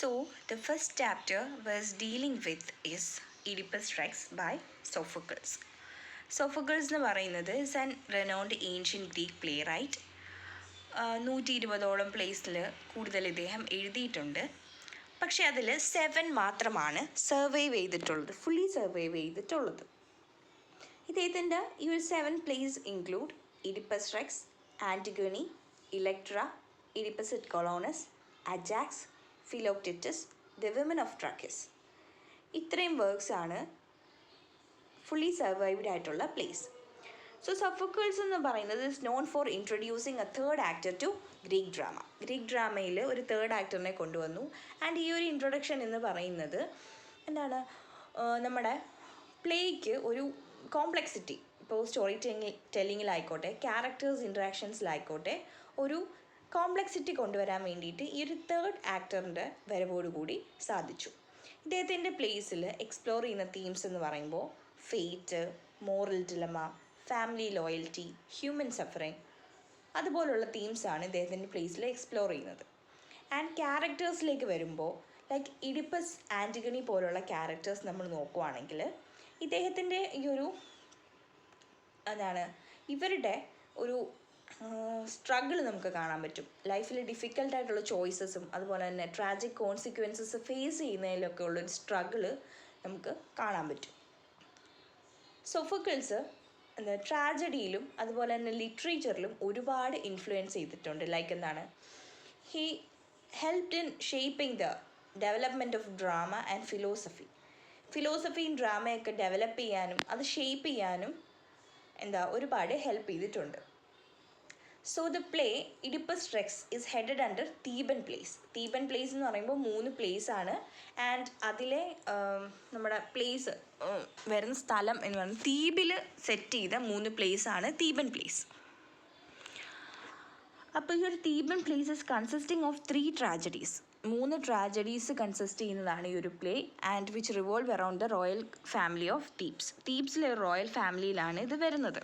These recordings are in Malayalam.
So, the first chapter was dealing with is Oedipus Rex by Sophocles. Sophocles എന്ന് പറയുന്നത് is an renowned ancient Greek playwright. 120ഓളം പ്ലേസിൽ കൂടുതൽ ഇദ്ദേഹം എഴുതിയിട്ടുണ്ട്. പക്ഷേ അതിൽ 7 മാത്രമാണ് ഫുള്ളി സർവൈവ് ചെയ്തിട്ടുള്ളത്. ഇദ്ദേഹത്തിൻ്റെ ഈ ഒരു 7 place include Oedipus Rex, Antigone, Electra, Oedipus at Colonus, Ajax, Philoctetus, The Women of Trachis. ഇത്രയും വർക്ക്സ് ആണ് ഫുള്ളി സർവൈവ്ഡ് ആയിട്ടുള്ള പ്ലേസ്. സോ സഫോക്കിൾസ് എന്ന് പറയുന്നത് is known for introducing a third actor to Greek drama. Greek ഡ്രാമയിൽ ഒരു തേർഡ് ആക്ടറിനെ കൊണ്ടുവന്നു. ആൻഡ് ഈ ഒരു ഇൻട്രൊഡക്ഷൻ എന്ന് പറയുന്നത് എന്താണ്, നമ്മുടെ പ്ലേക്ക് ഒരു കോംപ്ലക്സിറ്റി, ഇപ്പോൾ സ്റ്റോറി ടെല്ലിങ്ങിലായിക്കോട്ടെ, ക്യാരക്ടേഴ്സ് ഇൻട്രാക്ഷൻസിലായിക്കോട്ടെ, ഒരു കോംപ്ലക്സിറ്റി കൊണ്ടുവരാൻ വേണ്ടിയിട്ട് ഈ ഒരു തേർഡ് ആക്ടറിൻ്റെ വരവോടുകൂടി സാധിച്ചു. ഇദ്ദേഹത്തിൻ്റെ പ്ലേസിൽ എക്സ്പ്ലോർ ചെയ്യുന്ന തീംസ് എന്ന് പറയുമ്പോൾ fate, moral dilemma, family loyalty, human suffering, അതുപോലുള്ള തീംസാണ് ഇദ്ദേഹത്തിൻ്റെ പ്ലേസിൽ എക്സ്പ്ലോർ ചെയ്യുന്നത്. ആൻഡ് ക്യാരക്ടേഴ്സിലേക്ക് വരുമ്പോൾ ലൈക്ക് ഇഡിപ്പസ്, ആൻറ്റിഗണി പോലുള്ള ക്യാരക്ടേഴ്സ് നമ്മൾ നോക്കുവാണെങ്കിൽ ഇദ്ദേഹത്തിൻ്റെ ഈ ഒരു ഇവരുടെ ഒരു സ്ട്രഗിൾ നമുക്ക് കാണാൻ പറ്റും. ലൈഫിൽ ഡിഫിക്കൽട്ടായിട്ടുള്ള ചോയ്സസും അതുപോലെ തന്നെ ട്രാജിക് കോൺസിക്വൻസസ് ഫേസ് ചെയ്യുന്നതിലൊക്കെ ഉള്ളൊരു സ്ട്രഗിള് നമുക്ക് കാണാൻ പറ്റും. സോഫോക്കിൾസ് ട്രാജഡിയിലും അതുപോലെ തന്നെ ലിറ്ററേച്ചറിലും ഒരുപാട് ഇൻഫ്ലുവൻസ് ചെയ്തിട്ടുണ്ട്. Like he helped in shaping the development of drama and ഫിലോസഫിയും ഡ്രാമയൊക്കെ ഡെവലപ്പ് ചെയ്യാനും അത് ഷേപ്പ് ചെയ്യാനും ഒരുപാട് ഹെൽപ്പ് ചെയ്തിട്ടുണ്ട്. So the play Oedipus Rex is headed under Theban plays. Theban plays എന്ന് പറയുമ്പോൾ 3 പ്ലേസ് ആണ്. ആൻഡ് അതിലെ നമ്മുടെ പ്ലേസ് വരുന്ന സ്ഥലം എന്ന് പറയുന്നത് തീബിൽ സെറ്റ് ചെയ്ത 3 പ്ലേസ് ആണ് തീബൻ പ്ലേസ്. അപ്പോൾ ഈ ഒരു Theban plays is consisting of 3 tragedies. 3 tragedies consist ചെയ്യുന്നതാണ് ഈ ഒരു play. And which revolve around the royal family of Thebes. തീബ്സിലെ ഒരു റോയൽ ഫാമിലിയിലാണ് ഇത് വരുന്നത്.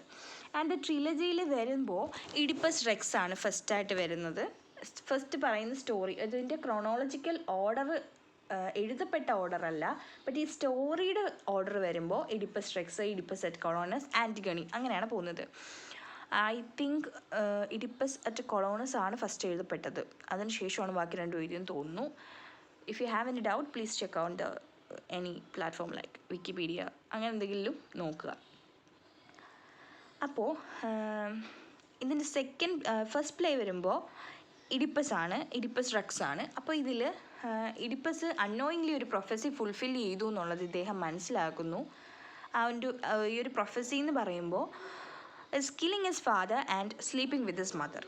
ആൻഡ് ട്രിലജിയിൽ വരുമ്പോൾ ഇഡിപ്പസ് റെക്സ് ആണ് ഫസ്റ്റായിട്ട് വരുന്നത്. ഫസ്റ്റ് പറയുന്ന സ്റ്റോറി അതിൻ്റെ ക്രോണോളജിക്കൽ ഓർഡർ എഴുതപ്പെട്ട ഓർഡർ അല്ല, ബട്ട് ഈ സ്റ്റോറിയുടെ ഓർഡർ വരുമ്പോൾ ഇഡിപ്പസ് റെക്സ്, ഇഡിപ്പസ് അറ്റ് കൊളോണസ്, ആൻറ്റിഗണി അങ്ങനെയാണ് പോകുന്നത്. I think Oedipus at Colonus ആണ് ഫസ്റ്റ് എഴുതപ്പെട്ടത്. അതിന് ശേഷമാണ് ബാക്കി 2 എഴുതിയെന്ന് തോന്നുന്നു. If you have any doubt please check out the any platform like Wikipedia, അങ്ങനെ എന്തെങ്കിലും നോക്കുക. അപ്പോൾ ഇതിൻ്റെ ഫസ്റ്റ് പ്ലേ വരുമ്പോൾ ഇഡിപ്പസ് റെക്സ് ആണ്. അപ്പോൾ ഇതിൽ ഇഡിപ്പസ് അൺനോയിങ്ലി ഒരു പ്രൊഫസി ഫുൾഫിൽ ചെയ്തു എന്നുള്ളത് ഇദ്ദേഹം മനസ്സിലാക്കുന്നു. ഈ ഒരു പ്രൊഫസി എന്ന് പറയുമ്പോൾ killing his father and sleeping with his mother.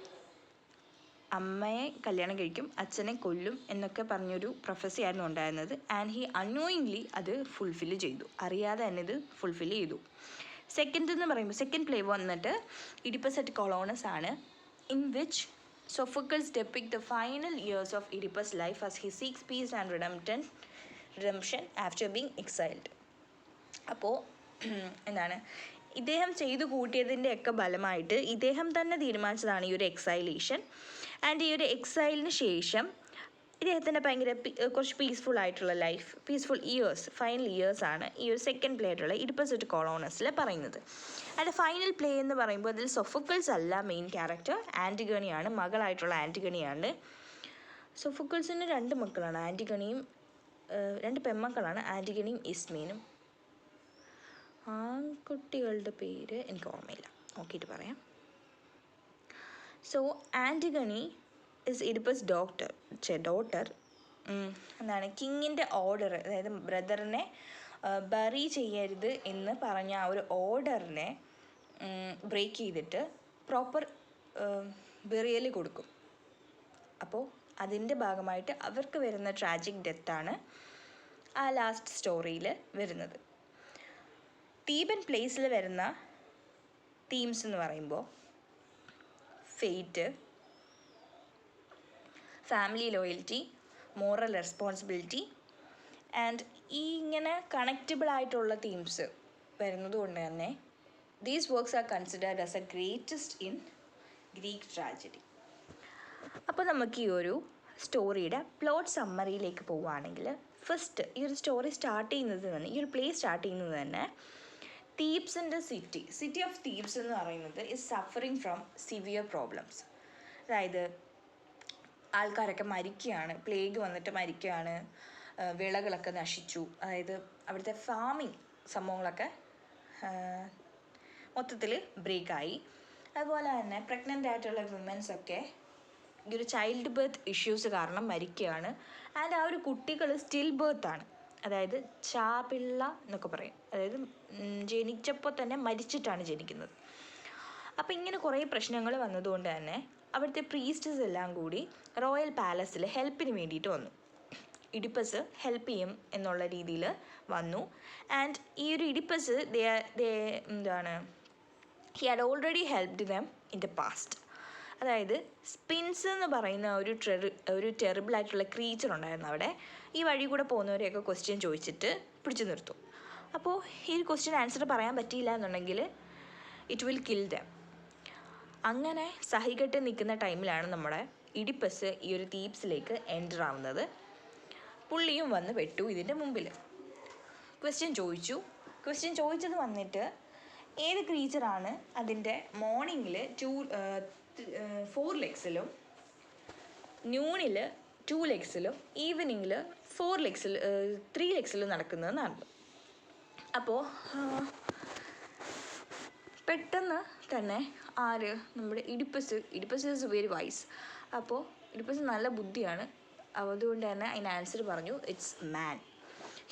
അമ്മയെ കല്യാണം കഴിക്കും, അച്ഛനെ കൊല്ലും എന്നൊക്കെ പറഞ്ഞൊരു പ്രൊഫസി ആയിരുന്നു ഉണ്ടായിരുന്നത്. ആൻഡ് ഹി അൺനോയിങ്ലി അത് ഫുൾഫിൽ ചെയ്തു, അറിയാതെ തന്നെ ഇത് ഫുൾഫിൽ ചെയ്തു. സെക്കൻഡ് പ്ലേ വന്നിട്ട് ഇഡിപ്പസ് അറ്റ് കൊളോണസ് ആണ്, in which Sophocles depict the final years of Oedipus' life as he seeks peace and redemption after being exiled. അപ്പോൾ ഇദ്ദേഹം ചെയ്തു കൂട്ടിയതിൻ്റെയൊക്കെ ഫലമായിട്ട് ഇദ്ദേഹം തന്നെ തീരുമാനിച്ചതാണ് ഈ ഒരു എക്സൈലേഷൻ. ആൻഡ് ഈ ഒരു എക്സൈലിന് ശേഷം ഇദ്ദേഹത്തിൻ്റെ കുറച്ച് പീസ്ഫുൾ ആയിട്ടുള്ള ലൈഫ്, പീസ്ഫുൾ ഫൈനൽ ഇയേഴ്സാണ് ഈ ഒരു സെക്കൻഡ് പ്ലേ ആയിട്ടുള്ള ഇഡിപ്പസ് അറ്റ് കൊളോണസിൽ പറയുന്നത്. ആൻഡ് ഫൈനൽ പ്ലേ എന്ന് പറയുമ്പോൾ അതിൽ സോഫോക്കിൾസ് അല്ല മെയിൻ ക്യാരക്ടർ, ആൻറ്റിഗണിയാണ്, മകളായിട്ടുള്ള ആൻറ്റിഗണിയാണ്. സോഫോക്കിൾസിന് 2 മക്കളാണ്, ആൻറ്റിഗണിയും 2 പെൺമക്കളാണ്, ആൻറ്റിഗണിയും ഇസ്മീനും. ആൺകുട്ടികളുടെ പേര് എനിക്ക് ഓർമ്മയില്ല, നോക്കിയിട്ട് പറയാം. So Antigone is Oedipus daughter. കിങ്ങിൻ്റെ ഓർഡർ, അതായത് ബ്രദറിനെ ബറി ചെയ്യരുത് എന്ന് പറഞ്ഞ ആ ഒരു ഓർഡറിനെ ബ്രേക്ക് ചെയ്തിട്ട് പ്രോപ്പർ ബെറിയൽ കൊടുക്കും. അപ്പോൾ അതിൻ്റെ ഭാഗമായിട്ട് അവർക്ക് വരുന്ന ട്രാജിക് ഡെത്താണ് ആ ലാസ്റ്റ് സ്റ്റോറിയിൽ വരുന്നത്. തീബൻ പ്ലേസിൽ വരുന്ന തീംസ് എന്ന് പറയുമ്പോൾ fate, family loyalty, moral responsibility and ഇങ്ങനെ കണക്റ്റബിൾ ആയിട്ടുള്ള തീംസ് വരുന്നത് കൊണ്ട് തന്നെ these works are considered as A greatest in Greek tragedy. അപ്പോൾ നമുക്ക് ഈ ഒരു സ്റ്റോറിയുടെ പ്ലോട്ട് സമ്മറിയിലേക്ക് പോവുകയാണെങ്കിൽ ഫസ്റ്റ് ഈ ഒരു സ്റ്റോറി സ്റ്റാർട്ട് ചെയ്യുന്നത് തന്നെ, ഈ ഒരു പ്ലേ സ്റ്റാർട്ട് ചെയ്യുന്നത് തന്നെ തീബ്സിൻ്റെ സിറ്റി ഓഫ് തീബ്സ് എന്ന് പറയുന്നത് is suffering from severe problems. അതായത് ആൾക്കാരൊക്കെ മരിക്കുകയാണ്, പ്ലേഗ് വന്നിട്ട് മരിക്കുകയാണ്, വിളകളൊക്കെ നശിച്ചു. അതായത് അവിടുത്തെ ഫാമിങ് സംഭവങ്ങളൊക്കെ മൊത്തത്തിൽ ബ്രേക്കായി. അതുപോലെ തന്നെ പ്രഗ്നൻ്റ് ആയിട്ടുള്ള വിമൻസൊക്കെ ഈ ഒരു ചൈൽഡ് ബർത്ത് ഇഷ്യൂസ് കാരണം മരിക്കുകയാണ്. ആൻഡ് ആ ഒരു കുട്ടികൾ സ്റ്റിൽ ബർത്താണ്, അതായത് ചാപിള്ള എന്നൊക്കെ പറയും. അതായത് ജനിച്ചപ്പോൾ തന്നെ മരിച്ചിട്ടാണ് ജനിക്കുന്നത്. അപ്പോൾ ഇങ്ങനെ കുറേ പ്രശ്നങ്ങൾ വന്നതുകൊണ്ട് തന്നെ അവിടുത്തെ പ്രീസ്റ്റസ് എല്ലാം കൂടി റോയൽ പാലസിൽ ഹെൽപ്പിന് വേണ്ടിയിട്ട് വന്നു. ഇഡിപ്പസ് ഹെൽപ്പ് ചെയ്യും എന്നുള്ള രീതിയിൽ വന്നു. ആൻഡ് ഈ ഒരു Oedipus he had already helped them in the past. അതായത് സ്പിൻസ് എന്ന് പറയുന്ന ഒരു ടെറിബിളായിട്ടുള്ള ക്രീച്ചർ ഉണ്ടായിരുന്നു അവിടെ. ഈ വഴി കൂടെ പോകുന്നവരെയൊക്കെ ക്വസ്റ്റ്യൻ ചോദിച്ചിട്ട് പിടിച്ചു നിർത്തും. അപ്പോൾ ഈ ഒരു ക്വസ്റ്റ്യൻ ആൻസർ പറയാൻ പറ്റിയില്ല എന്നുണ്ടെങ്കിൽ ഇറ്റ് വിൽ കിൽ ദം. അങ്ങനെ സഹികെട്ട് നിൽക്കുന്ന ടൈമിലാണ് നമ്മുടെ ഇഡിപ്പസ് ഈ ഒരു തീബ്സിലേക്ക് എൻ്റർ ആവുന്നത്. പുള്ളിയും വന്ന് പെട്ടു ഇതിൻ്റെ മുമ്പിൽ. ക്വസ്റ്റ്യൻ ചോദിച്ചത് വന്നിട്ട് ഏത് ക്രീച്ചറാണ് അതിൻ്റെ മോർണിംഗിൽ 4 ലെഗ്സിലും ന്യൂണിൽ 2 ലെഗ്സിലും ഈവനിങ്ങിൽ 3 ലെഗ്സിലും നടക്കുന്നതെന്നാണ്. അപ്പോൾ പെട്ടെന്ന് തന്നെ നമ്മുടെ ഇഡിപ്പസ് ഈസ് വെരി വൈസ്. അപ്പോൾ ഇഡിപ്പസ് നല്ല ബുദ്ധിയാണ്. അതുകൊണ്ട് തന്നെ അതിന് ആൻസർ പറഞ്ഞു, ഇറ്റ്സ് മാൻ,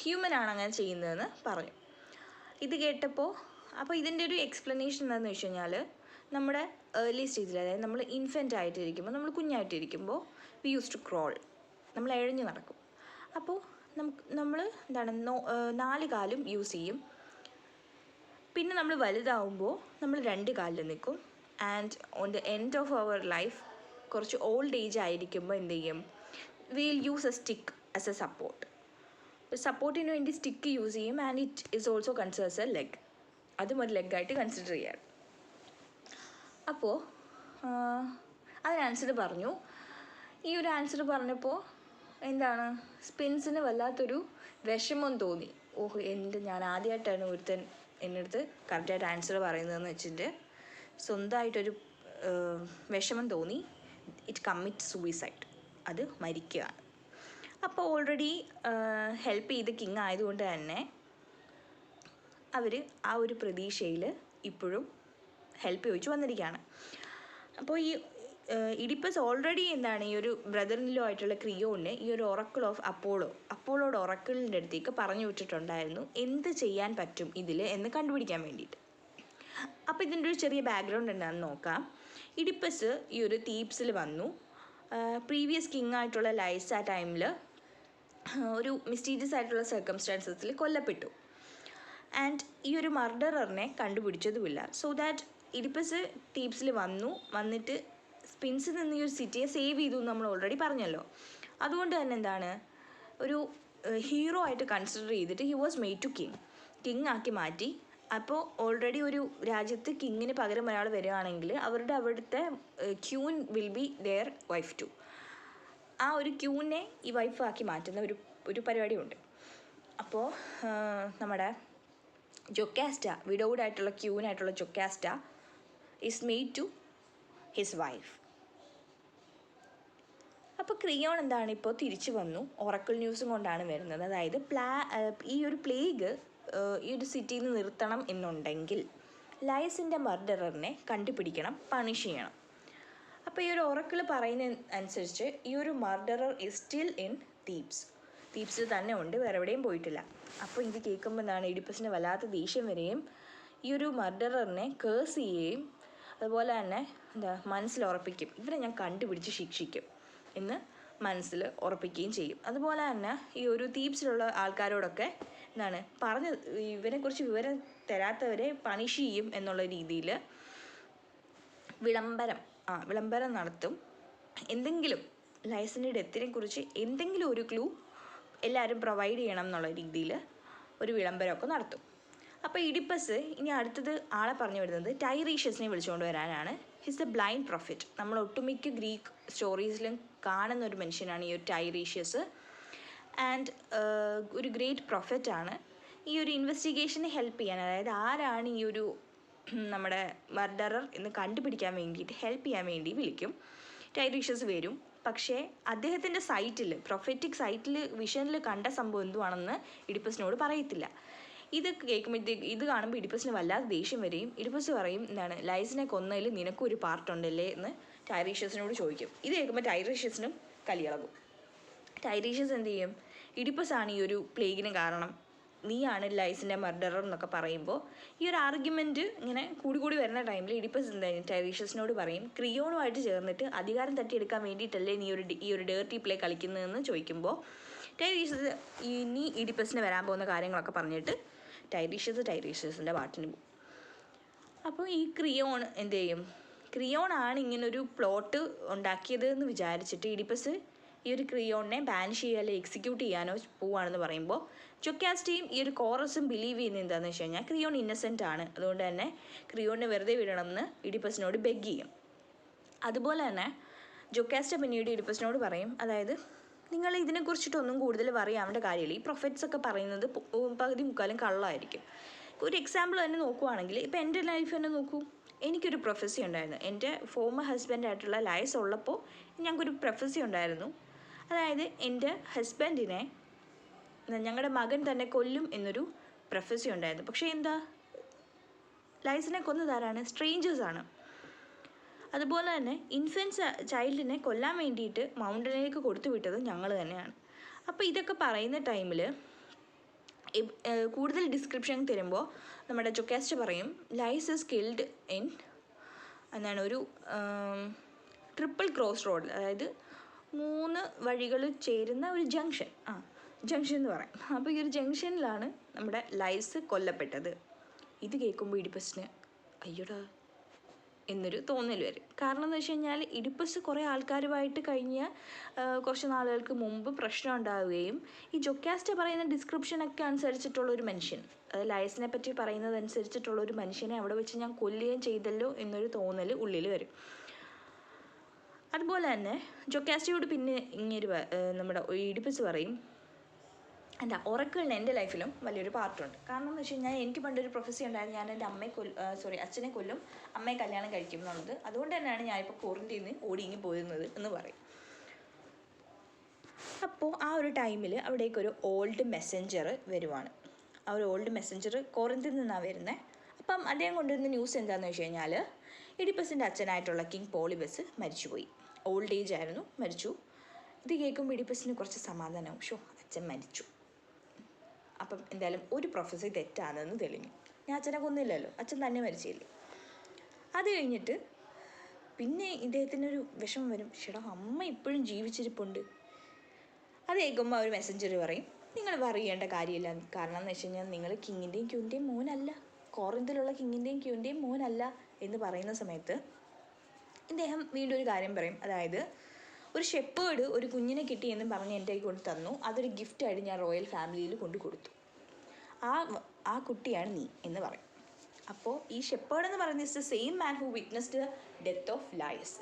ഹ്യൂമനാണ് അങ്ങനെ ചെയ്യുന്നതെന്ന് പറഞ്ഞു. ഇത് കേട്ടപ്പോൾ അപ്പോൾ ഇതിൻ്റെ ഒരു എക്സ്പ്ലനേഷൻ എന്താണെന്ന് വെച്ച് കഴിഞ്ഞാൽ, നമ്മുടെ ഏർലി സ്റ്റേജിൽ, അതായത് നമ്മൾ ഇൻഫൻറ്റ് ആയിട്ടിരിക്കുമ്പോൾ, നമ്മൾ കുഞ്ഞായിട്ടിരിക്കുമ്പോൾ വി യൂസ് ടു ക്രോൾ, നമ്മൾ എഴഞ്ഞു നടക്കും. അപ്പോൾ നമ്മൾ 4 കാലും യൂസ് ചെയ്യും. പിന്നെ നമ്മൾ വലുതാവുമ്പോൾ നമ്മൾ 2 കാലിൽ നിൽക്കും. And on the end of our life, കുറച്ച് ഓൾഡ് ഏജ് ആയിരിക്കുമ്പോൾ എന്ത് ചെയ്യും, will use a stick as a support. സപ്പോർട്ടിന് വേണ്ടി സ്റ്റിക്ക് യൂസ് ചെയ്യും. And it is also considers a leg. അതും ഒരു ലെഗായിട്ട് കൺസിഡർ ചെയ്യാറ്. അപ്പോൾ അതിന് ആൻസർ പറഞ്ഞു. ഈ ഒരു ആൻസർ പറഞ്ഞപ്പോൾ സ്പിൻസിന് വല്ലാത്തൊരു വിഷമം തോന്നി. ഞാൻ ആദ്യമായിട്ടാണ് ഒരുത്തൻ എന്നടുത്ത് കറക്റ്റായിട്ട് ആൻസർ പറയുന്നതെന്ന് വെച്ചിട്ട് സ്വന്തമായിട്ടൊരു വിഷമം തോന്നി. ഇറ്റ് കമ്മിറ്റ് സൂയിസൈഡ്, അത് മരിക്കുകയാണ്. അപ്പോൾ ഓൾറെഡി ഹെൽപ്പ് ചെയ്ത് കിങ് ആയതുകൊണ്ട് തന്നെ അവർ ആ ഒരു പ്രതീക്ഷയിൽ ഇപ്പോഴും ഹെൽപ്പ് ചോദിച്ചു വന്നിരിക്കുകയാണ്. അപ്പോൾ ഈ ഇഡിപ്പസ് ഓൾറെഡി ഈ ഒരു ബ്രദറിനിലോ ആയിട്ടുള്ള ക്രിയോണിനെ ഈ ഒരു ഒറക്കിൾ ഓഫ് അപ്പോളോയുടെ ഒറക്കിളിൻ്റെ അടുത്തേക്ക് പറഞ്ഞു വിട്ടിട്ടുണ്ടായിരുന്നു എന്ത് ചെയ്യാൻ പറ്റും ഇതിൽ എന്ന് കണ്ടുപിടിക്കാൻ വേണ്ടിയിട്ട്. അപ്പോൾ ഇതിൻ്റെ ഒരു ചെറിയ ബാക്ക്ഗ്രൗണ്ട് എന്താണെന്ന് നോക്കാം. ഇഡിപ്പസ് ഈ ഒരു തീബ്സിൽ വന്നു. പ്രീവിയസ് കിങ് ആയിട്ടുള്ള ലൈസ് ആ ടൈമിൽ ഒരു മിസ്റ്റീരിയസ് ആയിട്ടുള്ള സർക്കംസ്റ്റാൻസസിൽ കൊല്ലപ്പെട്ടു. ആൻഡ് ഈ ഒരു മർഡററിനെ കണ്ടുപിടിച്ചതുമില്ല. സോ ദാറ്റ് ഇഡിപ്പസ് തീബ്സിൽ വന്നിട്ട് സ്പിൻസിൽ നിന്ന് ഈ ഒരു സിറ്റിയെ സേവ് ചെയ്തു എന്ന് നമ്മൾ ഓൾറെഡി പറഞ്ഞല്ലോ. അതുകൊണ്ട് തന്നെ ഒരു ഹീറോ ആയിട്ട് കൺസിഡർ ചെയ്തിട്ട് he was made to king ആക്കി മാറ്റി. അപ്പോൾ ഓൾറെഡി ഒരു രാജ്യത്ത് കിങ്ങിന് പകരം ഒരാൾ വരികയാണെങ്കിൽ അവിടുത്തെ queen will be their wife too. ആ ഒരു ക്യൂനെ ഈ വൈഫാക്കി മാറ്റുന്ന ഒരു പരിപാടിയുണ്ട്. അപ്പോൾ നമ്മുടെ ജൊക്കാസ്റ്റ, വിഡോഡ് ആയിട്ടുള്ള ക്യൂനായിട്ടുള്ള Jocasta is made to his wife. അപ്പോൾ ക്രിയോൺ ഇപ്പോൾ തിരിച്ചു വന്നു. ഒറക്കിൾ ന്യൂസും കൊണ്ടാണ് വരുന്നത്. അതായത് ഈ ഒരു പ്ലേഗ് ഈ ഒരു സിറ്റിയിൽ നിന്ന് നിർത്തണം എന്നുണ്ടെങ്കിൽ ലൈസിൻ്റെ മർഡററിനെ കണ്ടുപിടിക്കണം, പണിഷ് ചെയ്യണം. അപ്പോൾ ഈ ഒരു ഒറക്കിൾ പറയുന്ന അനുസരിച്ച് ഈ ഒരു മർഡറർ ഈസ് സ്റ്റിൽ ഇൻ തീബ്സിൽ തന്നെ ഉണ്ട്, വേറെ എവിടെയും പോയിട്ടില്ല. അപ്പോൾ ഇത് കേൾക്കുമ്പോൾ ഇഡിപ്പസിന് വല്ലാത്ത ദേഷ്യം വരികയും ഈ ഒരു മർഡററിനെ കേഴ്സ് ചെയ്യുകയും അതുപോലെ തന്നെ മനസ്സിൽ ഉറപ്പിക്കും, ഇവരെ ഞാൻ കണ്ടുപിടിച്ച് ശിക്ഷിക്കും എന്ന് മനസ്സിൽ ഉറപ്പിക്കുകയും ചെയ്യും. അതുപോലെ തന്നെ ഈ ഒരു തീബ്സിലുള്ള ആൾക്കാരോടൊക്കെ ഇവരെക്കുറിച്ച് വിവരം തരാത്തവരെ പണിഷ് ചെയ്യും എന്നുള്ള രീതിയിൽ വിളംബരം നടത്തും. എന്തെങ്കിലും ലൈസിൻ്റെ ഡെത്തിനെ കുറിച്ച് എന്തെങ്കിലും ഒരു ക്ലൂ എല്ലാവരും പ്രൊവൈഡ് ചെയ്യണം എന്നുള്ള രീതിയിൽ ഒരു വിളംബരമൊക്കെ നടത്തും. അപ്പോൾ ഇഡിപ്പസ് ഇനി അടുത്തത് ആളെ പറഞ്ഞു വരുന്നത് ടൈറീഷ്യസിനെ വിളിച്ചുകൊണ്ട് വരാനാണ്. His the blind prophet. നമ്മൾ ഒട്ടുമിക്ക ഗ്രീക്ക് സ്റ്റോറീസിലും കാണുന്ന ഒരു മനുഷ്യനാണ് ഈ ഒരു ടൈറീഷ്യസ്. ആൻഡ് ഒരു ഗ്രേറ്റ് പ്രൊഫറ്റാണ്. ഈ ഒരു ഇൻവെസ്റ്റിഗേഷനെ ഹെൽപ്പ് ചെയ്യാൻ, അതായത് ആരാണ് ഈ ഒരു നമ്മുടെ മർഡറർ എന്ന് കണ്ടുപിടിക്കാൻ വേണ്ടിയിട്ട് ഹെൽപ്പ് ചെയ്യാൻ വേണ്ടി വിളിക്കും. ടൈറീഷ്യസ് വരും. പക്ഷേ അദ്ദേഹത്തിൻ്റെ സൈറ്റിൽ, പ്രൊഫറ്റിക് സൈറ്റിൽ, വിഷനിൽ കണ്ട സംഭവം എന്തുവാണെന്ന് ഇഡിപ്പസിനോട് പറയത്തില്ല. ഇത് കേൾക്കുമ്പോഴത്തേക്ക്, ഇത് കാണുമ്പോൾ ഇഡിപ്പസിന് വല്ലാതെ ദേഷ്യം വരെയും. ഇഡിപ്പസ് പറയും, എന്താണ്, ലൈസിനെ കൊന്നതിൽ നിനക്കൊരു പാർട്ടുണ്ടല്ലേ എന്ന് ടൈറീഷ്യസിനോട് ചോദിക്കും. ഇത് കേൾക്കുമ്പോൾ ടൈറീഷ്യസിനും കലിയിളകും. ടൈറീഷ്യസ് എന്ത് ചെയ്യും, ഇഡിപ്പസ് ആണ് ഈ ഒരു പ്ലേഗിന് കാരണം, നീയാണ് ലൈസിൻ്റെ മർഡറർ എന്നൊക്കെ പറയുമ്പോൾ ഈ ഒരു ആർഗ്യുമെൻറ്റ് ഇങ്ങനെ കൂടി വരുന്ന ടൈമിൽ ഇഡിപ്പസ് എന്തായാലും ടൈറീഷ്യസിനോട് പറയും, ക്രിയോണുമായിട്ട് ചേർന്നിട്ട് അധികാരം തട്ടിയെടുക്കാൻ വേണ്ടിയിട്ടല്ലേ നീ ഈ ഒരു ഡേർട്ടി പ്ലേ കളിക്കുന്നതെന്ന് ചോദിക്കുമ്പോൾ ടൈറീഷ്യസ് ഇനി ഇഡിപ്പസിന് വരാൻ പോകുന്ന കാര്യങ്ങളൊക്കെ പറഞ്ഞിട്ട് ടൈറീഷ്യസിൻ്റെ പാട്ടിന് പോകും. അപ്പോൾ ഈ ക്രിയോൺ എന്ത് ചെയ്യും, ക്രിയോണാണ് ഇങ്ങനൊരു പ്ലോട്ട് ഉണ്ടാക്കിയത് എന്ന് വിചാരിച്ചിട്ട് ഇഡിപ്പസ് ഈ ഒരു ക്രിയോണിനെ ബാൻ ചെയ്യാനോ അല്ലെങ്കിൽ എക്സിക്യൂട്ട് ചെയ്യാനോ പോവുകയാണെന്ന് പറയുമ്പോൾ ജൊക്കാസ്റ്റയും ഈ ഒരു കോറസും ബിലീവ് ചെയ്യുന്നത് എന്താണെന്ന് വെച്ച് കഴിഞ്ഞാൽ ക്രിയോൺ ഇന്നസെൻ്റ് ആണ്, അതുകൊണ്ട് തന്നെ ക്രിയോണിനെ വെറുതെ വിടണമെന്ന് ഇഡിപ്പസിനോട് ബെഗ് ചെയ്യും. അതുപോലെ തന്നെ ജൊക്കാസ്റ്റ പിന്നീട് ഇഡിപ്പസിനോട് പറയും, അതായത് നിങ്ങൾ ഇതിനെക്കുറിച്ചിട്ടൊന്നും കൂടുതൽ പറയാവേണ്ട കാര്യമില്ല, ഈ പ്രൊഫറ്റ്സ് ഒക്കെ പറയുന്നത് പകുതി മുക്കാലും കള്ളമായിരിക്കും. ഒരു എക്സാമ്പിൾ തന്നെ നോക്കുവാണെങ്കിൽ, ഇപ്പോൾ എൻ്റെ ലൈഫ് തന്നെ നോക്കൂ. എനിക്കൊരു പ്രൊഫസി ഉണ്ടായിരുന്നു. എൻ്റെ ഫോമർ ഹസ്ബൻഡായിട്ടുള്ള ലൈസ് ഉള്ളപ്പോൾ ഞങ്ങൾക്കൊരു പ്രൊഫസി ഉണ്ടായിരുന്നു. അതായത് എൻ്റെ ഹസ്ബൻഡിനെ ഞങ്ങളുടെ മകൻ തന്നെ കൊല്ലും എന്നൊരു പ്രൊഫസി ഉണ്ടായിരുന്നു. പക്ഷേ എന്താ, ലൈസിനെ കൊന്നതാരാണ്? സ്ട്രേഞ്ചേഴ്സാണ്. അതുപോലെ തന്നെ ഇൻഫൻസ് ചൈൽഡിനെ കൊല്ലാൻ വേണ്ടിയിട്ട് മൗണ്ടനിലേക്ക് കൊടുത്തു വിട്ടത് ഞങ്ങൾ തന്നെയാണ്. അപ്പോൾ ഇതൊക്കെ പറയുന്ന ടൈമിൽ കൂടുതൽ ഡിസ്ക്രിപ്ഷൻ തരുമ്പോൾ നമ്മുടെ ജൊക്കാസ്റ്റ പറയും, ലൈസ് ഇസ് കിൽഡ് ഇൻ എന്താണ് ഒരു ട്രിപ്പിൾ ക്രോസ് റോഡ്, അതായത് 3 വഴികൾ ചേരുന്ന ഒരു ജംഗ്ഷൻ എന്ന് പറയും. അപ്പോൾ ഈ ഒരു ജംഗ്ഷനിലാണ് നമ്മുടെ ലൈസ് കൊല്ലപ്പെട്ടത്. ഇത് കേൾക്കുമ്പോൾ ഇഡിപ്പസിന് അയ്യോടാ എന്നൊരു തോന്നൽ വരും. കാരണം എന്ന് വെച്ച് കഴിഞ്ഞാൽ ഇഡിപ്പസ് കുറേ ആൾക്കാരുമായിട്ട് കഴിഞ്ഞ കുറച്ച് നാളുകൾക്ക് മുമ്പ് പ്രശ്നം ഉണ്ടാവുകയും ഈ ജൊക്കാസ്റ്റ പറയുന്ന ഡിസ്ക്രിപ്ഷനൊക്കെ അനുസരിച്ചിട്ടുള്ളൊരു മനുഷ്യൻ, അതായത് ലൈസിനെ പറ്റി പറയുന്നതനുസരിച്ചിട്ടുള്ളൊരു മനുഷ്യനെ അവിടെ വെച്ച് ഞാൻ കൊല്ലുകയും ചെയ്തല്ലോ എന്നൊരു തോന്നൽ ഉള്ളിൽ വരും. അതുപോലെ തന്നെ ജൊക്കാസ്റ്റയോട് പിന്നെ ഇങ്ങനെ നമ്മുടെ ഇഡിപ്പസ് പറയും, എന്താ, ഒറക്കിളിന് എൻ്റെ ലൈഫിലും വലിയൊരു പാർട്ടുണ്ട്. കാരണം എന്ന് വെച്ച് കഴിഞ്ഞാൽ എനിക്ക് പണ്ടൊരു പ്രൊഫസി ഉണ്ടായിരുന്നു, ഞാൻ എൻ്റെ അച്ഛനെ കൊല്ലും, അമ്മയെ കല്യാണം കഴിക്കും എന്നുള്ളത്. അതുകൊണ്ട് തന്നെയാണ് ഞാനിപ്പോൾ ക്വാറന്റൈനിൽ ഓടിങ്ങി പോയിരുന്നത് എന്ന് പറയും. അപ്പോൾ ആ ഒരു ടൈമിൽ അവിടേക്കൊരു ഓൾഡ് മെസ്സഞ്ചർ വരുവാണ്. ആ ഒരു ഓൾഡ് മെസ്സഞ്ചർ കോറിന്തിൽ നിന്നാണ് വരുന്നത്. അപ്പം അദ്ദേഹം കൊണ്ടുവരുന്ന ന്യൂസ് എന്താണെന്ന് വെച്ച് കഴിഞ്ഞാൽ ഇഡിപ്പസിൻ്റെ അച്ഛനായിട്ടുള്ള കിങ് പോളിബസ് മരിച്ചുപോയി. ഓൾഡ് ഏജ് ആയിരുന്നു, മരിച്ചു. ഇത് കേൾക്കുമ്പോൾ ഇഡിപ്പസിന് കുറച്ച് സമാധാനവും, അച്ഛൻ മരിച്ചു, അപ്പം എന്തായാലും ഒരു പ്രൊഫസി തെറ്റാണെന്ന് തെളിഞ്ഞു. ഞാൻ അച്ഛനെ കൊന്നില്ലല്ലോ, അച്ഛൻ തന്നെ മരിച്ചില്ലേ. അത് കഴിഞ്ഞിട്ട് പിന്നെ ഇദ്ദേഹത്തിനൊരു വിഷമം വരും, അമ്മ ഇപ്പോഴും ജീവിച്ചിരിപ്പുണ്ട്. അത് കേൾക്കുമ്പോൾ ഒരു മെസ്സഞ്ചർ പറയും, നിങ്ങൾ പറയേണ്ട കാര്യമില്ല, കാരണം എന്ന് വെച്ച് കഴിഞ്ഞാൽ നിങ്ങൾ കിങ്ങിൻ്റെയും ക്യൂൻ്റെയും മോനല്ല, കോറിന്തിലുള്ള കിങ്ങിൻ്റെയും ക്യൂൻ്റെയും മോനല്ല എന്ന് പറയുന്ന സമയത്ത് ഇദ്ദേഹം വീണ്ടും ഒരു കാര്യം പറയും, അതായത് ഒരു ഷെപ്പേർഡ് ഒരു കുഞ്ഞിനെ കിട്ടി എന്ന് പറഞ്ഞ് എൻ്റെ കൈ കൊണ്ട് തന്നു, അതൊരു ഗിഫ്റ്റായിട്ട് ഞാൻ റോയൽ ഫാമിലിയിൽ കൊണ്ട് കൊടുത്തു, ആ കുട്ടിയാണ് നീ എന്ന് പറയും. അപ്പോൾ ഈ ഷെപ്പേർഡ് എന്ന് പറയുന്നത് is the same man who witnessed the death of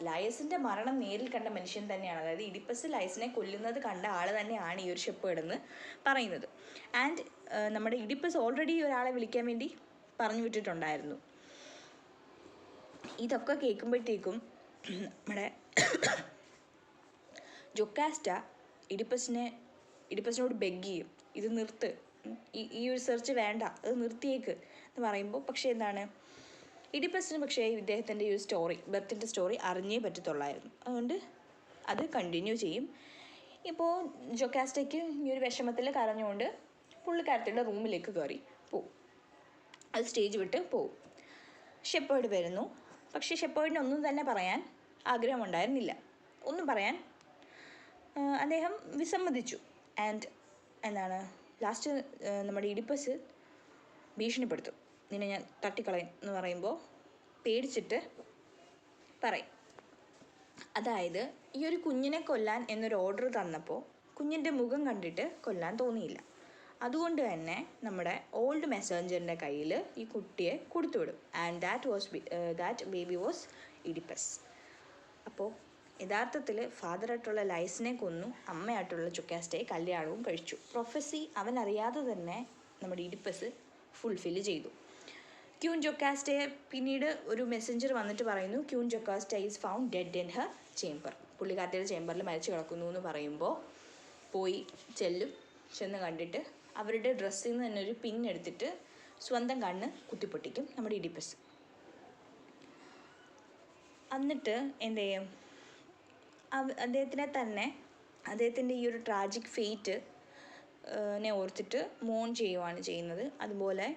ലയസിൻ്റെ മരണം നേരിൽ കണ്ട മനുഷ്യൻ തന്നെയാണ്. അതായത് ഇഡിപ്പസ് ലയസിനെ കൊല്ലുന്നത് കണ്ട ആൾ തന്നെയാണ് ഈ ഒരു ഷെപ്പേർഡ് എന്ന് പറയുന്നത്. ആൻഡ് നമ്മുടെ ഇഡിപ്പസ് ഓൾറെഡി ഒരാളെ വിളിക്കാൻ വേണ്ടി പറഞ്ഞു വിട്ടിട്ടുണ്ടായിരുന്നു. ഇതൊക്കെ കേൾക്കുമ്പോഴത്തേക്കും നമ്മുടെ ജൊക്കാസ്റ്റ ഇഡിപ്പസിനോട് ബെഗ് ചെയ്യും, ഇത് നിർത്ത്, ഈ ഒരു സെർച്ച് വേണ്ട, അത് നിർത്തിയേക്ക് എന്ന് പറയുമ്പോൾ, പക്ഷേ എന്താണ്, ഇഡിപ്പസിന് പക്ഷേ ഇദ്ദേഹത്തിൻ്റെ ഈ ഒരു സ്റ്റോറി, ബർത്തിൻ്റെ സ്റ്റോറി അറിഞ്ഞേ പറ്റത്തുള്ളായിരുന്നു. അതുകൊണ്ട് അത് കണ്ടിന്യൂ ചെയ്യും. ഇപ്പോൾ ജൊക്കാസ്റ്റയ്ക്ക് ഈ ഒരു വിഷമത്തിൽ കരഞ്ഞുകൊണ്ട് പുള്ളിക്കാരത്തിൻ്റെ റൂമിലേക്ക് കയറി പോവും. അത് സ്റ്റേജ് വിട്ട് പോവും. ഷെപ്പേർഡ് വരുന്നു. പക്ഷേ ഷെപ്പേർഡിന് ഒന്നും തന്നെ പറയാൻ ആഗ്രഹമുണ്ടായിരുന്നില്ല, ഒന്നും പറയാൻ അദ്ദേഹം വിസമ്മതിച്ചു. ആൻഡ് എന്താണ്, ലാസ്റ്റ് നമ്മുടെ ഇഡിപ്പസ് ഭീഷണിപ്പെടുത്തും, നിന്നെ ഞാൻ തട്ടിക്കളയും എന്ന് പറയുമ്പോൾ പേടിച്ചിട്ട് പറയും. അതായത് ഈ ഒരു കുഞ്ഞിനെ കൊല്ലാൻ എന്നൊരു ഓർഡർ തന്നപ്പോൾ കുഞ്ഞിൻ്റെ മുഖം കണ്ടിട്ട് കൊല്ലാൻ തോന്നിയില്ല. അതുകൊണ്ട് തന്നെ നമ്മുടെ ഓൾഡ് മെസ്സഞ്ചറിൻ്റെ കയ്യിൽ ഈ കുട്ടിയെ കൊടുത്തുവിടും. And that baby was Oedipus. അപ്പോൾ യഥാർത്ഥത്തിൽ ഫാദറായിട്ടുള്ള ലൈസിനെ കൊന്നു, അമ്മയായിട്ടുള്ള ജൊക്കാസ്റ്റയെ കല്യാണവും കഴിച്ചു. പ്രൊഫസി അവനറിയാതെ തന്നെ നമ്മുടെ ഇഡിപ്പസ് ഫുൾഫിൽ ചെയ്തു. ക്യൂൻ ജൊക്കാസ്റ്റയെ പിന്നീട് ഒരു മെസ്സഞ്ചർ വന്നിട്ട് പറയുന്നു, queen Jocasta is found dead in her chamber. പുള്ളിക്കാരത്തിയുടെ ചേംബറിൽ മരിച്ചു കിടക്കുന്നു എന്ന് പറയുമ്പോൾ പോയി ചെന്ന് കണ്ടിട്ട് അവരുടെ ഡ്രസ്സിൽ നിന്ന് തന്നെ ഒരു പിൻ എടുത്തിട്ട് സ്വന്തം കണ്ണ് കുത്തിപ്പൊട്ടിക്കും നമ്മുടെ ഇഡിപ്പസ്. എന്നിട്ട് എന്ത് ചെയ്യും, അദ്ദേഹത്തിൻ്റെ ഈ ഒരു ട്രാജിക് ഫേറ്റ് ഓർത്തിട്ട് മോൺ ചെയ്യുവാണ് ചെയ്യുന്നത്. അതുപോലെ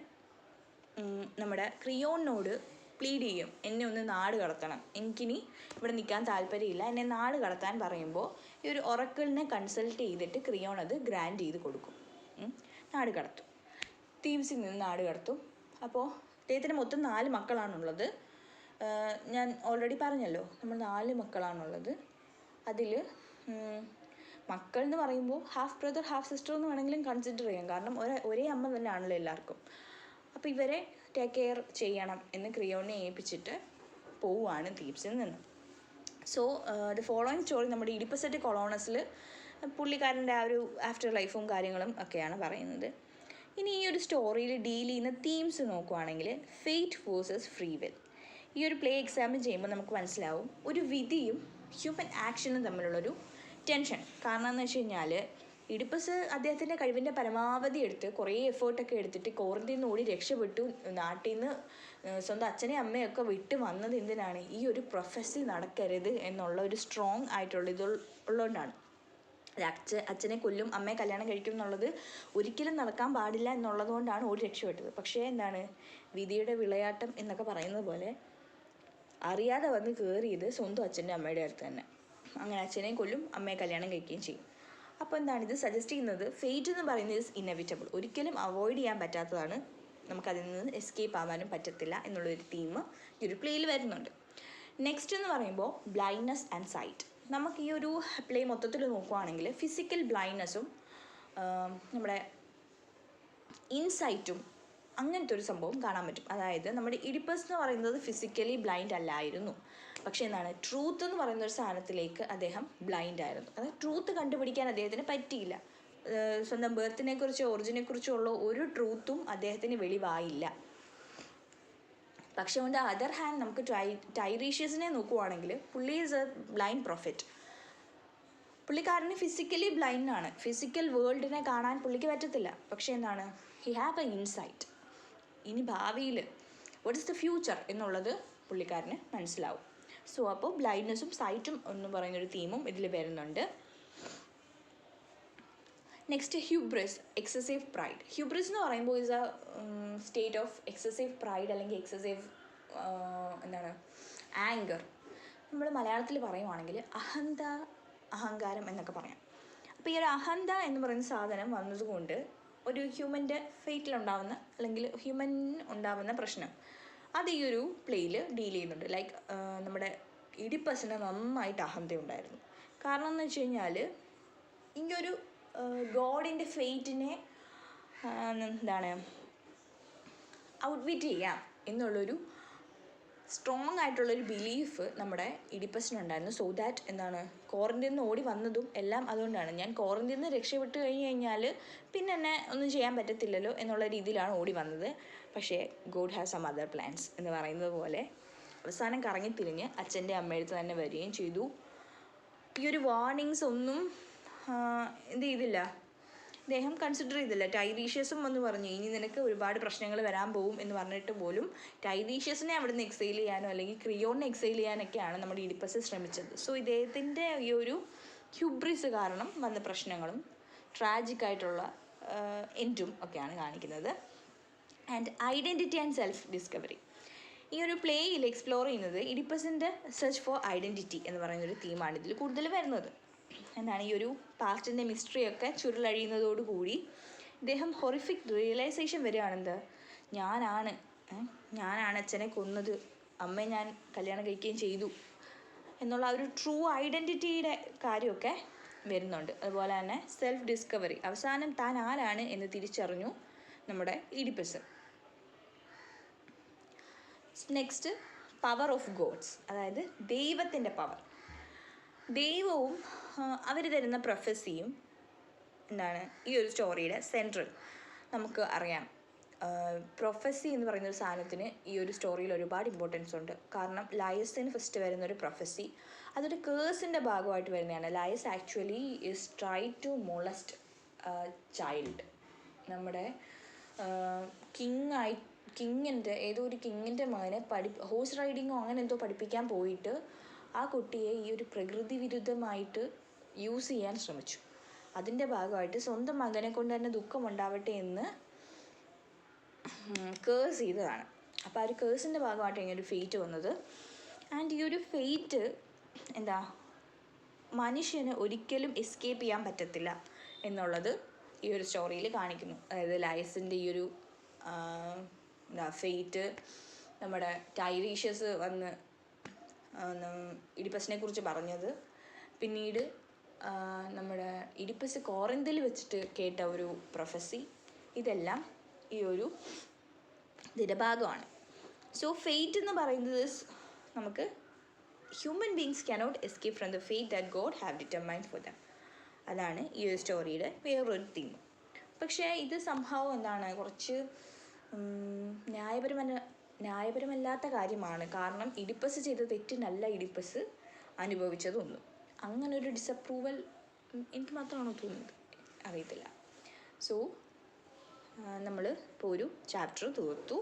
നമ്മുടെ ക്രിയോണിനോട് പ്ലീഡ് ചെയ്യും, എന്നെ ഒന്ന് നാട് കടത്തണം, എനിക്കിനി ഇവിടെ നിൽക്കാൻ താല്പര്യമില്ല, എന്നെ നാട് കടത്താൻ പറയുമ്പോൾ ഈ ഒരു ഒറക്കിളിനെ കൺസൾട്ട് ചെയ്തിട്ട് ക്രിയോൺ അത് ഗ്രാൻഡ് ചെയ്ത് കൊടുക്കും, നാട് കടത്തും, തീവ്സിൽ നിന്ന് നാട് കടത്തും. അപ്പോൾ അദ്ദേഹത്തിന് മൊത്തം 4 മക്കളാണുള്ളത്. ഞാൻ ഓൾറെഡി പറഞ്ഞല്ലോ, നമ്മൾ 4 മക്കളാണുള്ളത്. അതിൽ മക്കൾ എന്ന് പറയുമ്പോൾ ഹാഫ് ബ്രദർ ഹാഫ് സിസ്റ്റർ എന്ന് വേണമെങ്കിലും കൺസിഡർ ചെയ്യാം, കാരണം ഒരേ അമ്മ തന്നെ ആണല്ലോ എല്ലാവർക്കും. അപ്പോൾ ഇവരെ ടേക്ക് കെയർ ചെയ്യണം എന്ന് ക്രിയോണിനെ ഏൽപ്പിച്ചിട്ട് പോവുകയാണ് തീബ്സിൽ നിന്ന്. സോ ദ ഫോളോയിങ് സ്റ്റോറി നമ്മുടെ ഇഡിപ്പസ് കൊളോണസിൽ പുള്ളിക്കാരൻ്റെ ആ ഒരു ആഫ്റ്റർ ലൈഫും കാര്യങ്ങളും ഒക്കെയാണ് പറയുന്നത്. ഇനി ഈ ഒരു സ്റ്റോറിയിൽ ഡീൽ ചെയ്യുന്ന തീംസ് നോക്കുവാണെങ്കിൽ ഫേറ്റ് വേഴ്സസ് ഫ്രീ വിൽ. ഈ ഒരു പ്ലേ എക്സാമിൻ ചെയ്യുമ്പോൾ നമുക്ക് മനസ്സിലാവും ഒരു വിധിയും ഹ്യൂമൻ ആക്ഷനും തമ്മിലുള്ളൊരു ടെൻഷൻ. കാരണം എന്ന് വെച്ച് കഴിഞ്ഞാൽ ഇഡിപ്പസ് അദ്ദേഹത്തിൻ്റെ കഴിവിൻ്റെ പരമാവധി എടുത്ത് കുറേ എഫേർട്ടൊക്കെ എടുത്തിട്ട് കോറിൻ്റിൽ നിന്ന് ഓടി രക്ഷപ്പെട്ടു, നാട്ടിൽ നിന്ന് സ്വന്തം അച്ഛനെയും അമ്മയൊക്കെ വിട്ട് വന്നത് എന്തിനാണ്, ഈ ഒരു പ്രൊഫസി നടക്കരുത് എന്നുള്ള ഒരു സ്ട്രോങ് ആയിട്ടുള്ള ഉള്ളതുകൊണ്ടാണ്. അച്ഛനെ കൊല്ലും, അമ്മയെ കല്യാണം കഴിക്കും എന്നുള്ളത് ഒരിക്കലും നടക്കാൻ പാടില്ല എന്നുള്ളത് കൊണ്ടാണ് ഓടി രക്ഷപ്പെട്ടത്. പക്ഷേ എന്താണ്, വിധിയുടെ വിളയാട്ടം എന്നൊക്കെ പറയുന്നത് പോലെ അറിയാതെ വന്ന് കയറിയത് സ്വന്തം അച്ഛൻ്റെ അമ്മയുടെ അടുത്ത് തന്നെ. അങ്ങനെ അച്ഛനെയും കൊല്ലും, അമ്മയെ കല്യാണം കഴിക്കുകയും ചെയ്യും. അപ്പോൾ എന്താണ് ഇത് സജസ്റ്റ് ചെയ്യുന്നത്, ഫേറ്റ് എന്ന് പറയുന്നത് ഇസ് ഇന്നെവിറ്റബിൾ, ഒരിക്കലും അവോയ്ഡ് ചെയ്യാൻ പറ്റാത്തതാണ്, നമുക്കതിൽ നിന്ന് എസ്കേപ്പ് ആവാനും പറ്റത്തില്ല എന്നുള്ളൊരു തീം ഈ ഒരു പ്ലേയിൽ വരുന്നുണ്ട്. നെക്സ്റ്റ് എന്ന് പറയുമ്പോൾ ബ്ലൈൻഡ്നെസ് ആൻഡ് സൈറ്റ്. നമുക്ക് ഈ ഒരു പ്ലേ മൊത്തത്തിൽ നോക്കുവാണെങ്കിൽ ഫിസിക്കൽ ബ്ലൈൻഡ്നെസ്സും നമ്മുടെ ഇൻസൈറ്റും അങ്ങനത്തെ ഒരു സംഭവം കാണാൻ പറ്റും. അതായത് നമ്മുടെ ഇഡിപ്പസ് എന്ന് പറയുന്നത് ഫിസിക്കലി ബ്ലൈൻഡ് അല്ലായിരുന്നു, പക്ഷേ എന്താണ് ട്രൂത്ത് എന്ന് പറയുന്ന ഒരു സാധനത്തിലേക്ക് അദ്ദേഹം ബ്ലൈൻഡ് ആയിരുന്നു. അതായത് ട്രൂത്ത് കണ്ടുപിടിക്കാൻ അദ്ദേഹത്തിന് പറ്റിയില്ല. സ്വന്തം ബർത്തിനെ കുറിച്ചോ ഒറിജിനെ കുറിച്ചോ ഉള്ള ഒരു ട്രൂത്തും അദ്ദേഹത്തിന് വെളിവായില്ല. പക്ഷെ ഓൺ ദ അതർ ഹാൻഡ് നമുക്ക് ടൈറീഷ്യസിനെ നോക്കുവാണെങ്കിൽ പുള്ളി ഈസ് എ ബ്ലൈൻഡ് പ്രൊഫറ്റ്. പുള്ളിക്കാരന് ഫിസിക്കലി ബ്ലൈൻഡ് ആണ്, ഫിസിക്കൽ വേൾഡിനെ കാണാൻ പുള്ളിക്ക് പറ്റത്തില്ല. പക്ഷേ എന്താണ്, ഹി ഹാവ് എ ഇൻസൈറ്റ്. ഇനി ഭാവിയിൽ വാട്ട് ഇസ് ദ ഫ്യൂച്ചർ എന്നുള്ളത് പുള്ളിക്കാരന് മനസ്സിലാവും. സോ അപ്പോൾ ബ്ലൈൻഡ്നെസ്സും സൈറ്റും എന്ന് പറയുന്നൊരു തീമും ഇതിൽ വരുന്നുണ്ട്. Next hubris, excessive pride. Hubris എന്ന് പറയുമ്പോൾ is a state of excessive pride അല്ലെങ്കിൽ എക്സസീവ് ആങ്കർ. നമ്മൾ മലയാളത്തിൽ പറയുവാണെങ്കിൽ അഹങ്കാരം എന്നൊക്കെ പറയാം. അപ്പോൾ ഈ ഒരു അഹന്ത എന്ന് പറയുന്ന സാധനം വന്നതുകൊണ്ട് ഒരു ഹ്യൂമൻ്റെ ഫേറ്റിലുണ്ടാവുന്ന അല്ലെങ്കിൽ ഹ്യൂമൻ ഉണ്ടാവുന്ന പ്രശ്നം അത് ഈ ഒരു പ്ലേയിൽ ഡീൽ ചെയ്യുന്നുണ്ട്. ലൈക്ക് നമ്മുടെ ഇഡിപ്പസിന് നന്നായിട്ട് അഹന്ത ഉണ്ടായിരുന്നു. കാരണം എന്ന് വെച്ച് കഴിഞ്ഞാൽ ഈ ഒരു ഗോഡിൻ്റെ ഫേറ്റിനെ ഔട്ട്വിറ്റ് ചെയ്യാം എന്നുള്ളൊരു സ്ട്രോങ് ആയിട്ടുള്ളൊരു ബിലീഫ് നമ്മുടെ ഇഡിപ്പസിനുണ്ടായിരുന്നു. സോ ദാറ്റ് കോറിൻ്റിൽ നിന്ന് ഓടി വന്നതും എല്ലാം അതുകൊണ്ടാണ്. ഞാൻ കോറിൻ്റിൽ നിന്ന് രക്ഷപ്പെട്ട് കഴിഞ്ഞാൽ പിന്നെ എന്നെ ഒന്നും ചെയ്യാൻ പറ്റത്തില്ലല്ലോ എന്നുള്ള രീതിയിലാണ് ഓടി വന്നത്. പക്ഷേ God has some other plans എന്ന് പറയുന്നത് പോലെ അവസാനം കറങ്ങിത്തിരിഞ്ഞ് അച്ഛൻ്റെ അമ്മയടുത്ത് തന്നെ വരികയും ചെയ്തു. ഈ ഒരു വാർണിങ്സ് ഒന്നും എന്ത് ചെയ്തില്ല, അദ്ദേഹം കൺസിഡർ ചെയ്തില്ല. ടൈറീഷ്യസും വന്ന് പറഞ്ഞു ഇനി നിനക്ക് ഒരുപാട് പ്രശ്നങ്ങൾ വരാൻ പോകും എന്ന് പറഞ്ഞിട്ട് പോലും ടൈറീഷ്യസിനെ അവിടെ നിന്ന് എക്സൈൽ ചെയ്യാനോ അല്ലെങ്കിൽ ക്രിയോണിനെ എക്സൈൽ ചെയ്യാനൊക്കെയാണ് നമ്മുടെ ഇഡിപ്പസ് ശ്രമിച്ചത്. സോ ഇദ്ദേഹത്തിൻ്റെ ഈ ഒരു ഹ്യൂബ്രിസ് കാരണം വന്ന പ്രശ്നങ്ങളും ട്രാജിക്കായിട്ടുള്ള എൻഡും ഒക്കെയാണ് കാണിക്കുന്നത്. And identity and self discovery. ഈ ഒരു പ്ലേയിൽ എക്സ്പ്ലോർ ചെയ്യുന്നത് ഇഡിപ്പസിൻ്റെ സെർച്ച് ഫോർ ഐഡൻറ്റിറ്റി എന്ന് പറയുന്നൊരു തീമാണ് ഇതിൽ കൂടുതൽ വരുന്നത്. എന്താണ് ഈ ഒരു പാസ്റ്റിൻ്റെ മിസ്റ്ററിയൊക്കെ ചുരുളഴിയുന്നതോടുകൂടി ഇദ്ദേഹം ഹൊറിഫിക് റിയലൈസേഷൻ വരികയാണെന്ത്, ഞാനാണ് അച്ഛനെ കൊന്നത്, അമ്മയെ ഞാൻ കല്യാണം കഴിക്കുകയും ചെയ്തു എന്നുള്ള ഒരു ട്രൂ ഐഡൻറ്റിറ്റിയുടെ കാര്യമൊക്കെ വരുന്നുണ്ട്. അതുപോലെ തന്നെ സെൽഫ് ഡിസ്കവറി, അവസാനം താൻ ആരാണ് എന്ന് തിരിച്ചറിഞ്ഞു നമ്മുടെ Oedipus. Next power of gods, അതായത് ദൈവത്തിൻ്റെ പവർ. ദൈവവും അവർ തരുന്ന പ്രൊഫസിയും എന്താണ് ഈ ഒരു സ്റ്റോറിയുടെ സെൻട്രൽ. നമുക്ക് അറിയാം പ്രൊഫസി എന്ന് പറയുന്ന ഒരു സാധനത്തിന് ഈ ഒരു സ്റ്റോറിയിൽ ഒരുപാട് ഇമ്പോർട്ടൻസ് ഉണ്ട്. കാരണം ലയസിന് ഫസ്റ്റ് വരുന്നൊരു പ്രൊഫസി അതൊരു കേഴ്സിൻ്റെ ഭാഗമായിട്ട് വരുന്നതാണ്. Laius actually is try to molest child. നമ്മുടെ കിങ്ങിൻ്റെ ഏതോ ഒരു കിങ്ങിൻ്റെ മകനെ ഹോഴ്സ് റൈഡിങ്ങോ അങ്ങനെ എന്തോ പഠിപ്പിക്കാൻ പോയിട്ട് ആ കുട്ടിയെ ഈ ഒരു പ്രകൃതി വിരുദ്ധമായിട്ട് യൂസ് ചെയ്യാൻ ശ്രമിച്ചു. അതിൻ്റെ ഭാഗമായിട്ട് സ്വന്തം മകനെ കൊണ്ട് തന്നെ ദുഃഖമുണ്ടാവട്ടെ എന്ന് കേഴ്സ് ചെയ്തതാണ്. അപ്പോൾ ആ ഒരു കേഴ്സിൻ്റെ ഭാഗമായിട്ട് ഇങ്ങനെ ഒരു ഫെയ്റ്റ് വന്നത്. ആൻഡ് ഈ ഒരു ഫെയ്റ്റ് എന്താ മനുഷ്യന് ഒരിക്കലും എസ്കേപ്പ് ചെയ്യാൻ പറ്റത്തില്ല എന്നുള്ളത് ഈ ഒരു സ്റ്റോറിയിൽ കാണിക്കുന്നു. അതായത് ലയസിൻ്റെ ഈ ഒരു ഫെയ്റ്റ്, നമ്മുടെ ടൈറീഷ്യസ് വന്ന് ഇഡിപ്പസിനെ കുറിച്ച് പറഞ്ഞത്, പിന്നീട് നമ്മുടെ ഇഡിപ്പസ് കോറിന്തിൽ വെച്ചിട്ട് കേട്ട ഒരു പ്രൊഫസി, ഇതെല്ലാം ഈ ഒരു ഇതിൻ്റെ ഭാഗമാണ്. സോ ഫെയ്റ്റ് എന്ന് പറയുന്നത് നമുക്ക് human beings cannot escape from the fate that God have determined for them. അതാണ് ഈ ഒരു സ്റ്റോറിയുടെ വേറൊരു തീം. പക്ഷേ ഇത് സംഭവം എന്താണ് കുറച്ച് ന്യായപരമല്ലാത്ത കാര്യമാണ്. കാരണം ഇഡിപ്പസ് ചെയ്ത തെറ്റിനല്ല ഇഡിപ്പസ് അനുഭവിച്ചതൊന്നും. അങ്ങനൊരു ഡിസപ്രൂവൽ എനിക്ക് മാത്രമാണോ തോന്നുന്നത് അറിയത്തില്ല. സോ നമ്മൾ ഇപ്പോൾ ഒരു ചാപ്റ്റർ തീർത്തു.